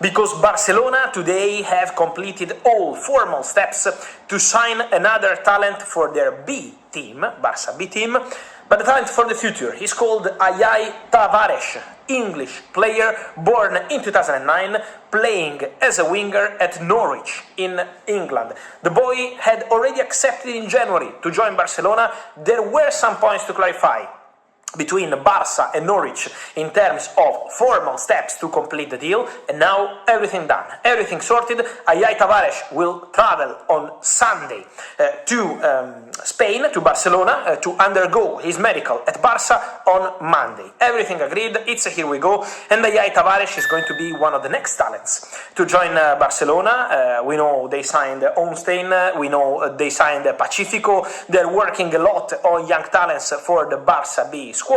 because Barcelona today have completed all formal steps to sign another talent for their B team, Barça B team, but the talent for the future. He's called Hijack Tavares, English player born in 2009, playing as a winger at Norwich in England. The boy had already accepted in January to join Barcelona. There were some points to clarify between Barça and Norwich in terms of formal steps to complete the deal, and now everything done, everything sorted. Hijack Tavares will travel on Sunday to Spain, to Barcelona, to undergo his medical at Barça on Monday. Everything agreed, it's a here we go, and Hijack Tavares is going to be one of the next talents to join Barcelona. We know they signed Onstein, we know they signed Pacifico. They're working a lot on young talents for the Barça B squad.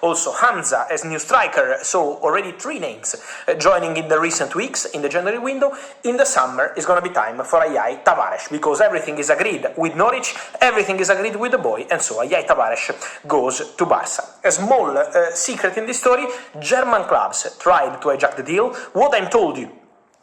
Also Hamza as new striker, so already 3 names joining in the recent weeks in the January window. In the summer is going to be time for Hijack Tavares, because everything is agreed with Norwich, everything is agreed with the boy, and so Hijack Tavares goes to Barça. A small secret in this story: German clubs tried to hijack the deal. What I'm told you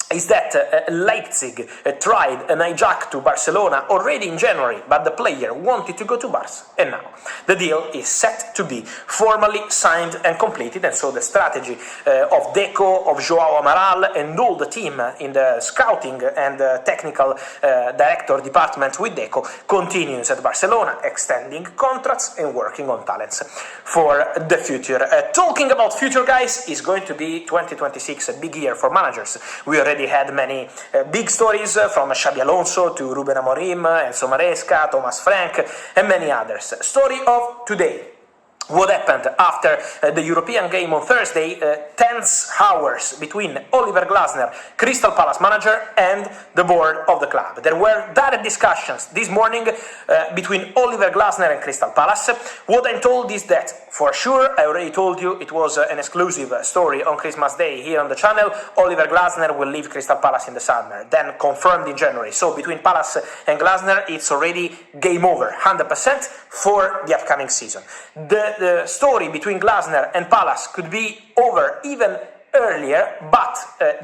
is that Leipzig tried an hijack to Barcelona already in January, but the player wanted to go to Barça, and now the deal is set to be formally signed and completed, and so the strategy of Deco, of João Amaral, and all the team in the scouting and technical director department with Deco continues at Barcelona, extending contracts and working on talents for the future. Talking about future, guys, is going to be 2026 a big year for managers. We already had many big stories from Xabi Alonso to Ruben Amorim, Enzo Maresca, Thomas Frank, and many others. Story of today: what happened after the European game on Thursday, tense hours between Oliver Glasner, Crystal Palace manager, and the board of the club. There were direct discussions this morning between Oliver Glasner and Crystal Palace. What I'm told is that, for sure, I already told you, it was an exclusive story on Christmas Day here on the channel, Oliver Glasner will leave Crystal Palace in the summer, then confirmed in January. So between Palace and Glasner, it's already game over, 100% for the upcoming season. The story between Glasner and Palace could be over even earlier, but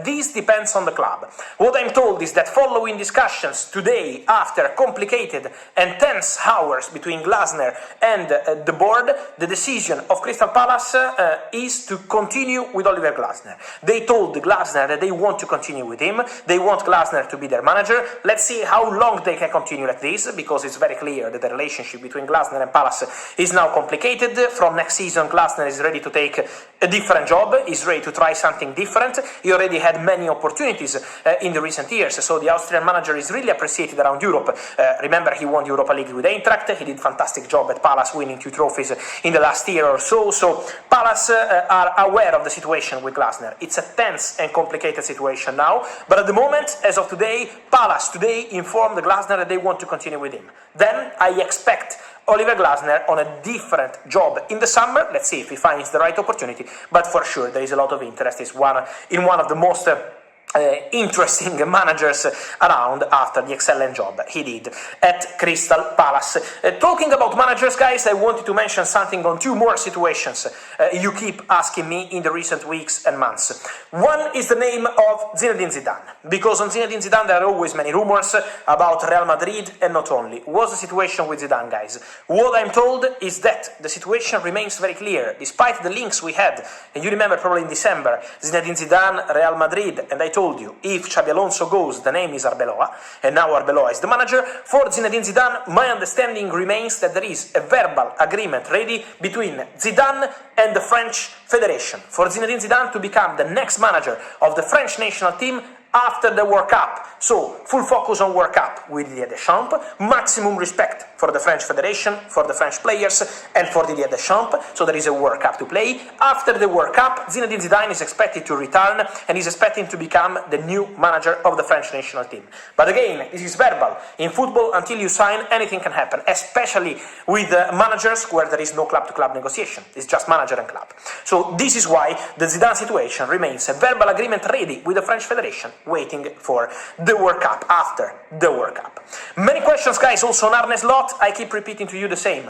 this depends on the club. What I'm told is that following discussions today, after complicated and tense hours between Glasner and the board, the decision of Crystal Palace is to continue with Oliver Glasner. They told Glasner that they want to continue with him, they want Glasner to be their manager. Let's see how long they can continue like this, because it's very clear that the relationship between Glasner and Palace is now complicated. From next season, Glasner is ready to take a different job, is ready to try something different. He already had many opportunities in the recent years, so the Austrian manager is really appreciated around Europe. Remember, he won the Europa League with Eintracht, he did a fantastic job at Palace, winning 2 trophies in the last year or so, so Palace are aware of the situation with Glasner. It's a tense and complicated situation now, but at the moment, as of today, Palace today informed Glasner that they want to continue with him. Then I expect Oliver Glasner on a different job in the summer. Let's see if he finds the right opportunity, but for sure there is a lot of interest. He's in one of the most interesting managers around after the excellent job he did at Crystal Palace. Talking about managers, guys, I wanted to mention something on 2 more situations you keep asking me in the recent weeks and months. One is the name of Zinedine Zidane, because on Zinedine Zidane there are always many rumors about Real Madrid, and not only. What's the situation with Zidane, guys? What I'm told is that the situation remains very clear, despite the links we had, and you remember probably in December, Zinedine Zidane, Real Madrid, and I told you, if Xabi Alonso goes, the name is Arbeloa, and now Arbeloa is the manager. For Zinedine Zidane, my understanding remains that there is a verbal agreement ready between Zidane and the French Federation for Zinedine Zidane to become the next manager of the French national team after the World Cup. So, full focus on World Cup with Didier Deschamps, maximum respect for the French Federation, for the French players, and for Didier Deschamps, so there is a World Cup to play. After the World Cup, Zinedine Zidane is expected to return, and is expecting to become the new manager of the French national team. But again, this is verbal. In football, until you sign, anything can happen, especially with managers where there is no club-to-club negotiation. It's just manager and club. So this is why the Zidane situation remains a verbal agreement ready with the French Federation, waiting for the World Cup, after the World Cup. Many questions, guys, also on Arne Slot. Slot, I keep repeating to you the same.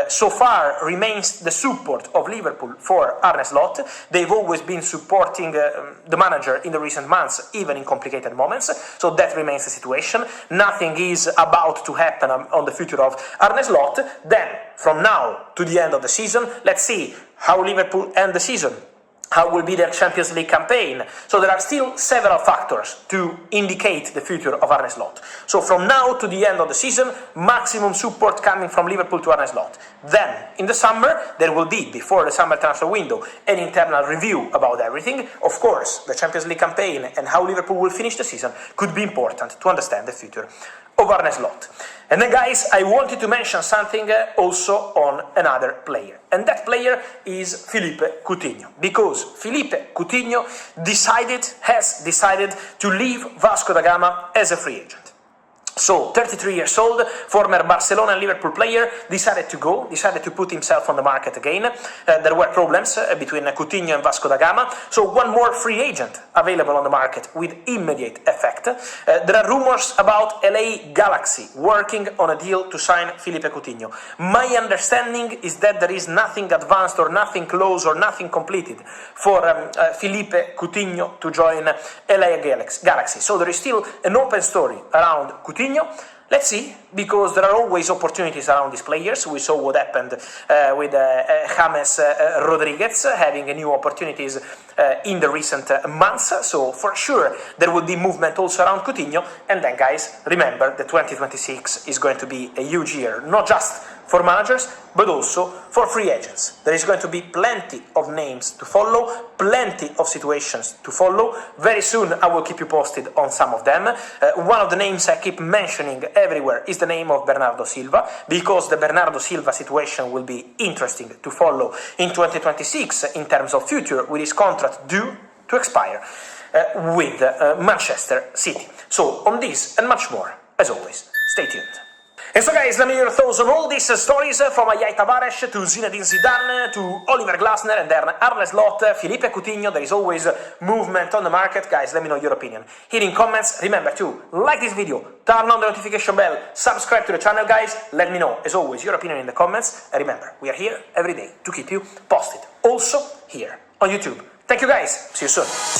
So far remains the support of Liverpool for Arne Slot. They've always been supporting the manager in the recent months, even in complicated moments, so that remains the situation. Nothing is about to happen on the future of Arne Slot. Then, from now to the end of the season, let's see how Liverpool end the season. How will be their Champions League campaign? So there are still several factors to indicate the future of Arne Slot. So from now to the end of the season, maximum support coming from Liverpool to Arne Slot. Then, in the summer, there will be, before the summer transfer window, an internal review about everything. Of course, the Champions League campaign and how Liverpool will finish the season could be important to understand the future of Arne Slot. And then, guys, I wanted to mention something also on another player. And that player is Philippe Coutinho. Because Philippe Coutinho has decided to leave Vasco da Gama as a free agent. So, 33 years old, former Barcelona and Liverpool player, decided to put himself on the market again. There were problems between Coutinho and Vasco da Gama, so one more free agent available on the market with immediate effect. There are rumors about LA Galaxy working on a deal to sign Philippe Coutinho. My understanding is that there is nothing advanced or nothing close or nothing completed for Philippe Coutinho to join LA Galaxy. So there is still an open story around Coutinho. Let's see, because there are always opportunities around these players. We saw what happened with James Rodriguez having new opportunities in the recent months. So for sure there will be movement also around Coutinho. And then, guys, remember that 2026 is going to be a huge year, not just for managers, but also for free agents. There is going to be plenty of names to follow, plenty of situations to follow. Very soon I will keep you posted on some of them. One of the names I keep mentioning everywhere is the name of Bernardo Silva, because the Bernardo Silva situation will be interesting to follow in 2026 in terms of future, with his contract due to expire with Manchester City. So on this and much more, as always, stay tuned. And so, guys, let me hear your thoughts on all these stories, from Ajay Tavares to Zinedine Zidane to Oliver Glasner and then Arne Slot, Philippe Coutinho. There is always movement on the market. Guys, let me know your opinion here in comments. Remember to like this video, turn on the notification bell, subscribe to the channel, guys. Let me know, as always, your opinion in the comments. And remember, we are here every day to keep you posted, also here on YouTube. Thank you, guys. See you soon.